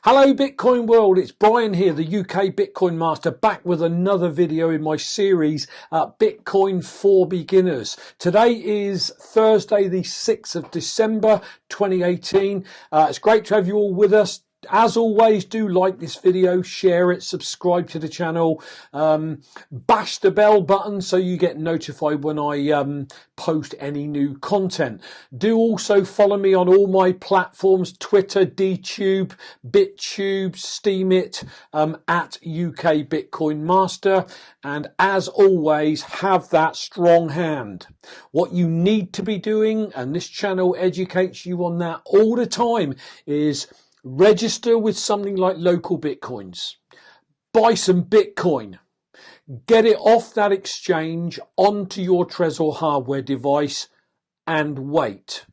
Hello Bitcoin world, it's Brian here, the UK Bitcoin Master, back with another video in my series Bitcoin for Beginners. Today is Thursday the 6th of December 2018. It's great to have you all with us. As always, do like this video, share it, subscribe to the channel, bash the bell button so you get notified when I post any new content. Do also follow me on all my platforms, Twitter, DTube, Bit.Tube, Steemit, at UK Bitcoin Master. And as always, have that strong hand. What you need to be doing, and this channel educates you on that all the time, is register with something like LocalBitcoins, buy some Bitcoin, get it off that exchange onto your Trezor hardware device and wait.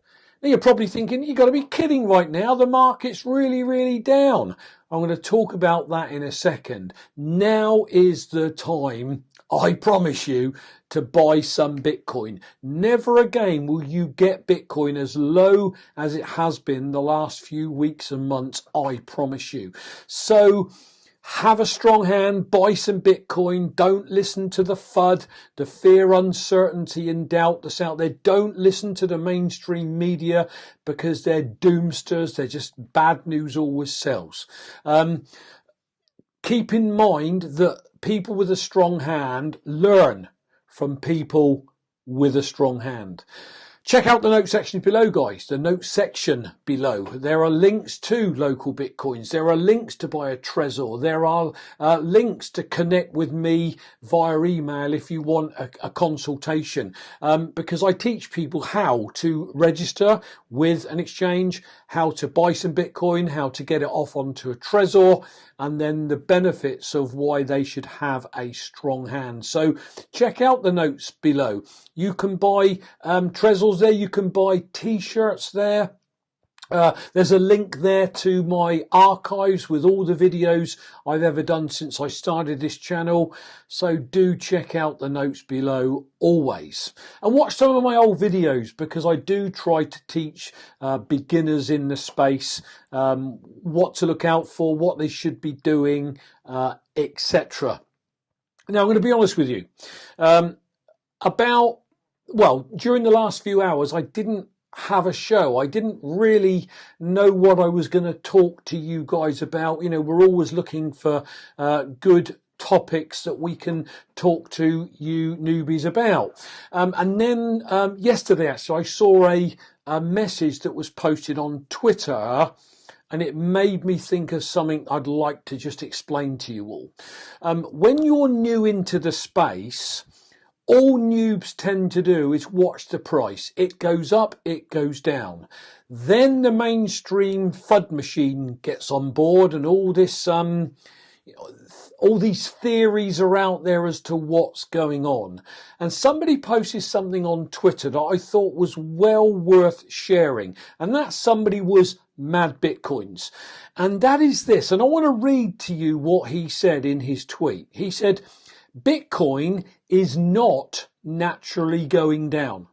Now you're probably thinking, you've got to be kidding right now, the market's really down. I'm going to talk about that in a second. Now is the time, I promise you, to buy some Bitcoin. Never again will you get Bitcoin as low as it has been the last few weeks and months, I promise you. So have a strong hand, buy some Bitcoin. Don't listen to the FUD, the fear, uncertainty and doubt that's out there. Don't listen to the mainstream media because they're doomsters. They're just bad news always sells. Keep in mind that people with a strong hand learn from people with a strong hand. Check out the notes section below, guys. The notes section below. There are links to LocalBitcoins. There are links to buy a Trezor. There are links to connect with me via email if you want a consultation. Because I teach people how to register with an exchange, how to buy some Bitcoin, how to get it off onto a Trezor, and then the benefits of why they should have a strong hand. So check out the notes below. You can buy Trezors there, you can buy t-shirts there. There's a link there to my archives with all the videos I've ever done since I started this channel. So do check out the notes below always. And watch some of my old videos because I do try to teach beginners in the space what to look out for, what they should be doing, etc. Now I'm going to be honest with you. During the last few hours I didn't have a show. I didn't really know what I was going to talk to you guys about. You know, we're always looking for good topics that we can talk to you newbies about. And then yesterday, actually, I saw a message that was posted on Twitter, and it made me think of something I'd like to just explain to you all. When you're new into the space, all noobs tend to do is watch the price. It goes up, it goes down. Then the mainstream FUD machine gets on board, and all this, all these theories are out there as to what's going on. And somebody posted something on Twitter that I thought was well worth sharing, and that somebody was Mad Bitcoins. And that is this, and I want to read to you what he said in his tweet. He said, Bitcoin is not naturally going down.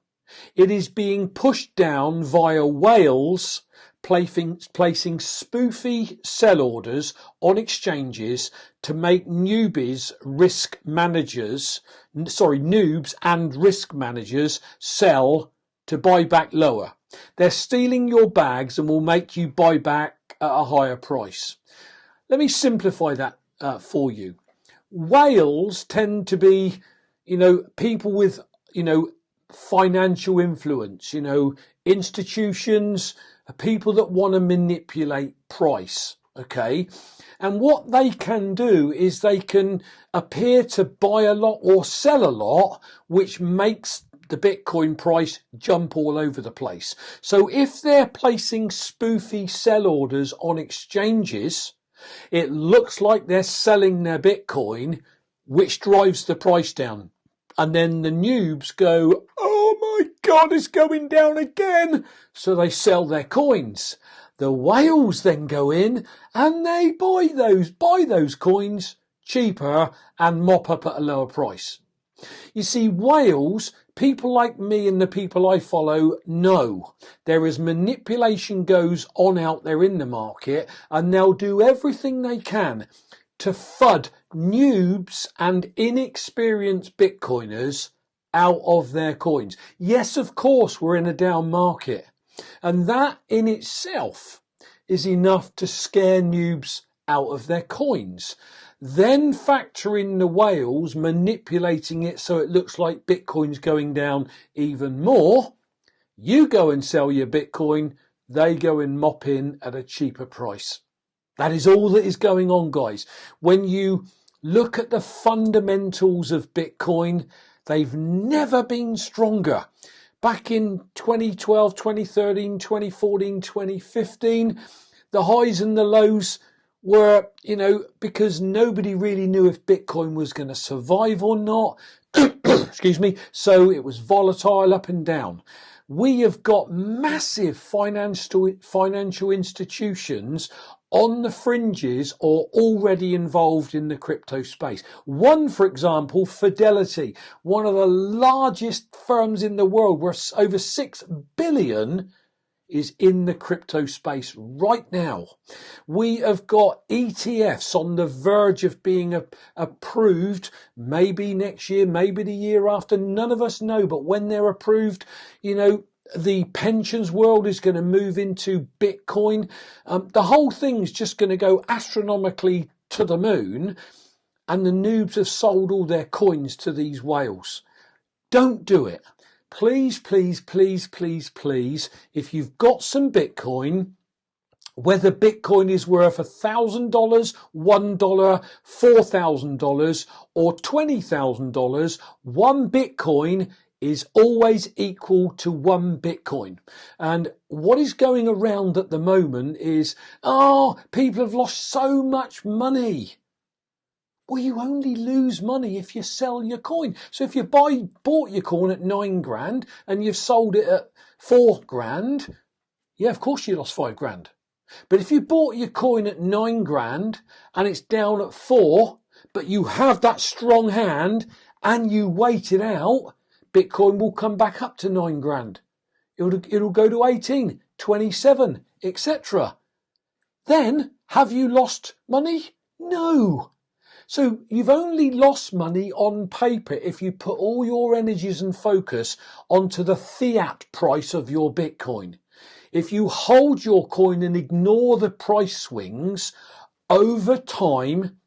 It is being pushed down via whales placing spoofy sell orders on exchanges to make noobs and risk managers sell to buy back lower. They're stealing your bags and will make you buy back at a higher price. Let me simplify that for you. Whales tend to be, people with, financial influence, institutions, people that want to manipulate price, okay? And what they can do is they can appear to buy a lot or sell a lot, which makes the Bitcoin price jump all over the place. So if they're placing spoofy sell orders on exchanges, it looks like they're selling their Bitcoin, which drives the price down. And then the noobs go, oh my God, it's going down again. So they sell their coins. The whales then go in and they buy those coins cheaper and mop up at a lower price. You see, whales, people like me and the people I follow know there is manipulation goes on out there in the market, and they'll do everything they can to FUD noobs and inexperienced Bitcoiners out of their coins. Yes, of course, we're in a down market, and that in itself is enough to scare noobs out of their coins. Then factor in the whales manipulating it so it looks like Bitcoin's going down even more. You go and sell your Bitcoin, they go and mop in at a cheaper price. That is all that is going on, guys. When you look at the fundamentals of Bitcoin, they've never been stronger. Back in 2012, 2013, 2014, 2015, the highs and the lows were, because nobody really knew if Bitcoin was going to survive or not. Excuse me. So it was volatile up and down. We have got massive financial institutions on the fringes or already involved in the crypto space. One, for example, Fidelity, one of the largest firms in the world, worth over 6 billion, is in the crypto space right now. We have got ETFs on the verge of being approved, maybe next year, maybe the year after. None of us know, but when they're approved, the pensions world is going to move into Bitcoin. The whole thing's just going to go astronomically to the moon, and the noobs have sold all their coins to these whales. Don't do it. Please, please, please, please, please, if you've got some Bitcoin, whether Bitcoin is worth $1,000, $1, $4,000 or $20,000, one Bitcoin is always equal to one Bitcoin. And what is going around at the moment is, people have lost so much money. Well, you only lose money if you sell your coin. So if you bought your coin at 9 grand and you've sold it at 4 grand, yeah, of course you lost 5 grand. But if you bought your coin at 9 grand and it's down at 4, but you have that strong hand and you wait it out, Bitcoin will come back up to 9 grand. It'll go to 18, 27, etc. Then, have you lost money? No. So you've only lost money on paper if you put all your energies and focus onto the fiat price of your Bitcoin. If you hold your coin and ignore the price swings, over time,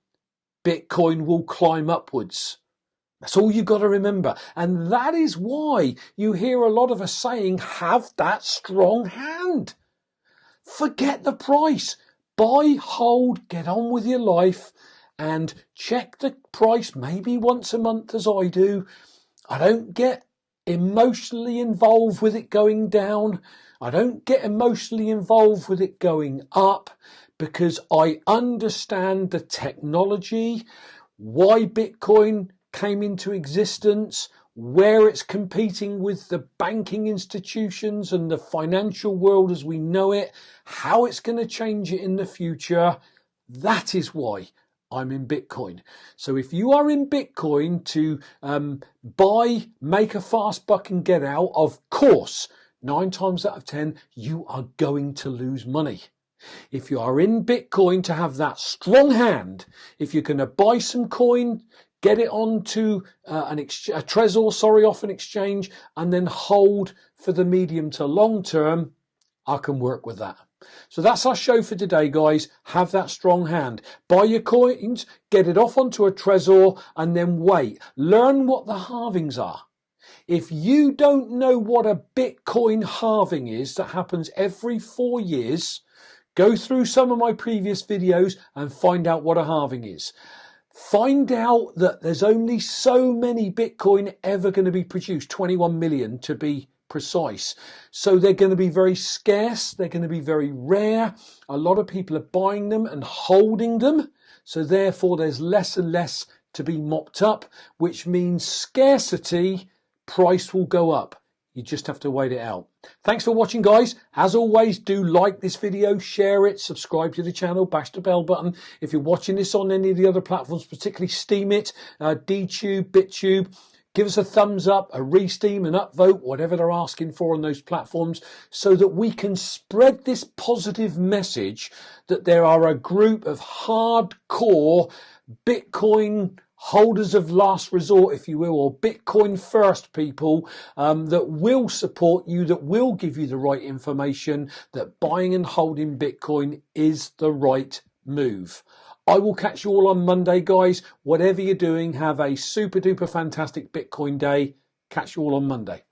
Bitcoin will climb upwards. That's all you've got to remember. And that is why you hear a lot of us saying, have that strong hand. Forget the price. Buy, hold, get on with your life, and check the price maybe once a month as I do. I don't get emotionally involved with it going down. I don't get emotionally involved with it going up, because I understand the technology, why Bitcoin came into existence, where it's competing with the banking institutions and the financial world as we know it, how it's going to change it in the future. That is why I'm in Bitcoin. So if you are in Bitcoin to buy, make a fast buck and get out, of course, 9 times out of 10, you are going to lose money. If you are in Bitcoin to have that strong hand, if you're going to buy some coin, get it onto a Trezor, off an exchange, and then hold for the medium to long term, I can work with that. So that's our show for today, guys. Have that strong hand. Buy your coins, get it off onto a Trezor, and then wait. Learn what the halvings are. If you don't know what a Bitcoin halving is, that happens every 4 years, go through some of my previous videos and find out what a halving is. Find out that there's only so many Bitcoin ever going to be produced, 21 million to be precise. So they're going to be very scarce. They're going to be very rare. A lot of people are buying them and holding them. So therefore there's less and less to be mopped up, which means scarcity, price will go up. You just have to wait it out. Thanks for watching, guys. As always, do like this video, share it, subscribe to the channel, bash the bell button. If you're watching this on any of the other platforms, particularly Steemit, DTube, Bit.Tube, Give us a thumbs up, a re-steam, an upvote, whatever they're asking for on those platforms, so that we can spread this positive message that there are a group of hardcore Bitcoin holders of last resort, if you will, or Bitcoin first people that will support you, that will give you the right information, that buying and holding Bitcoin is the right move. I will catch you all on Monday, guys. Whatever you're doing, have a super duper fantastic Bitcoin day. Catch you all on Monday.